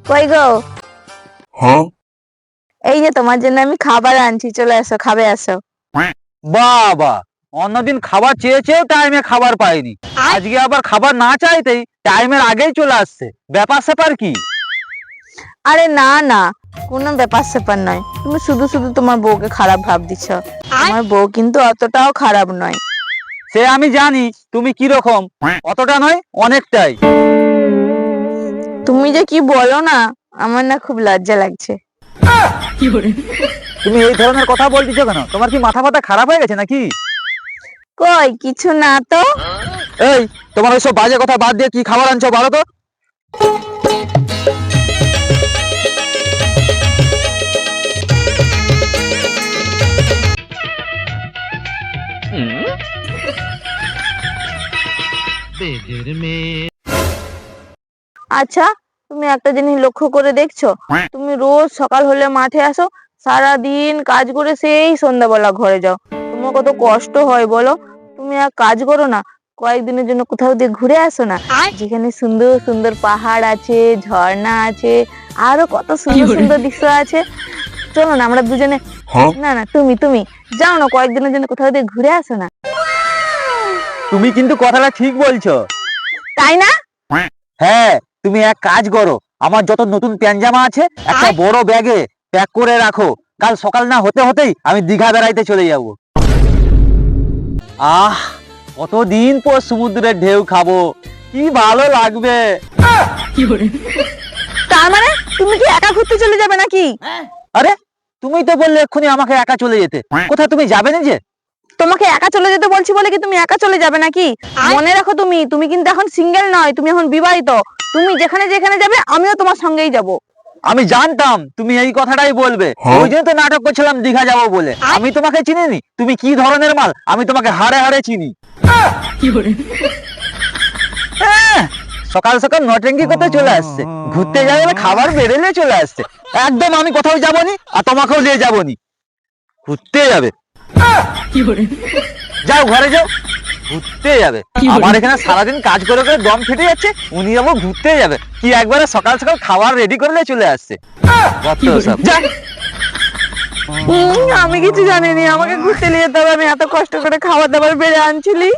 কই গো? হ্যাঁ, এই যে তোমার জন্য আমি খাবার আনছি, চলে আসো, খাবে আসো। বাবা, অন্যদিন খাবার চেয়েছেও টাইমে খাবার পাইনি, আজকে আবার খাবার না চাইতেই টাইমের আগেই চলে আসছে। ব্যাপার স্যাপার কি? আরে না না, কোনো ব্যাপার স্যাপার নয়। তুমি শুধু শুধু তোমার বউকে খারাপ ভাব দিচ্ছ। আমার বউ কিন্তু অতটাও খারাপ নয়। সে আমি জানি তুমি কি রকম, অতটা নয় অনেকটাই। তুমি যে কি বলো না, আমার না খুব লজ্জা লাগছে। তুমি এই ধরনের কথা বলতেছো কেন? তোমার কি মাথা ফাতা খারাপ হয়ে গেছে নাকি? কই কিছু না তো। এই, তোমার ওইসব বাজে কথা বাদ দিয়ে কি খাবার আনছো বলো তো। আচ্ছা, তুমি একটা জিনিস লক্ষ্য করে দেখছো? তুমি রোজ সকাল হলে মাঠে আসো, সারা দিন কাজ করে সেই সন্ধ্যাবেলা ঘরে যাও। তোমার কত কষ্ট হয় বলো। তুমি এক কাজ করো না, কয়েকদিনের জন্য কোথাও দিয়ে ঘুরে আসো না, যেখানে সুন্দর সুন্দর পাহাড় আছে, ঝর্ণা আছে, আরো কত সুন্দর সুন্দর দৃশ্য আছে। চলো না আমরা দুজনে। হ্যাঁ, না না, তুমি তুমি যাও না, কয়েকদিনের জন্য কোথাও দিয়ে ঘুরে আসো না। তুমি কিন্তু কথাটা ঠিক বলছো। তাই না? হ্যাঁ, তুমি এক কাজ করো, আমার যত নতুন প্যান্ট জামা আছে একটা বড় ব্যাগে প্যাক করে রাখো। কাল সকাল না হতে হতেই আমি দীঘা বেড়াইতে চলে যাব। আহ, কতদিন পর সমুদ্রের ঢেউ খাবো, কি ভালো লাগবে। তার মানে তুমি কি একা ঘুরতে চলে যাবে নাকি? আরে, তুমি তো বললে এক্ষুনি আমাকে একা চলে যেতে। কোথায় তুমি যাবে না যে? তোমাকে একা চলে যেতে বলছি বলে কি তুমি একা চলে যাবে নাকি? মনে রাখো, তুমি তুমি কিন্তু এখন সিঙ্গেল নয়, তুমি এখন বিবাহিত। তুমি যেখানে যেখানে যাবে আমিও তোমার সঙ্গেই যাব। আমি জানতাম তুমি এই কথাটাই বলবে, হ্যাঁ? ওই জন্য তো নাটক করছিলাম দীঘা যাবো বলে। আমি তোমাকে চিনিনি, তুমি কি ধরনের মাল আমি তোমাকে হাড়ে হাড়ে চিনি। হ্যাঁ, সকাল সকাল নটরেঙ্গি করতে চলে আসছে, ঘুরতে যাবে বলে খাবার বেড়েলে চলে আসছে। একদম আমি কোথাও যাবনি, আর তোমাকেও নিয়ে যাবনি, ঘুরতে যাবে। যাও ঘরে যাও, ঘুরতে যাবে। আমার এখানে সারাদিন কাজ করে করে দম ফেটে যাচ্ছে, উনি যাবো ঘুরতে যাবে, কি একবারে সকাল সকাল খাবার রেডি করলে চলে আসছে। কত সব। যা। আমি কিছু জানিনি, আমাকে ঘুরতে নিয়ে যেতে হবে। আমি এত কষ্ট করে খাবার দাবার বেড়ে আনছিলি।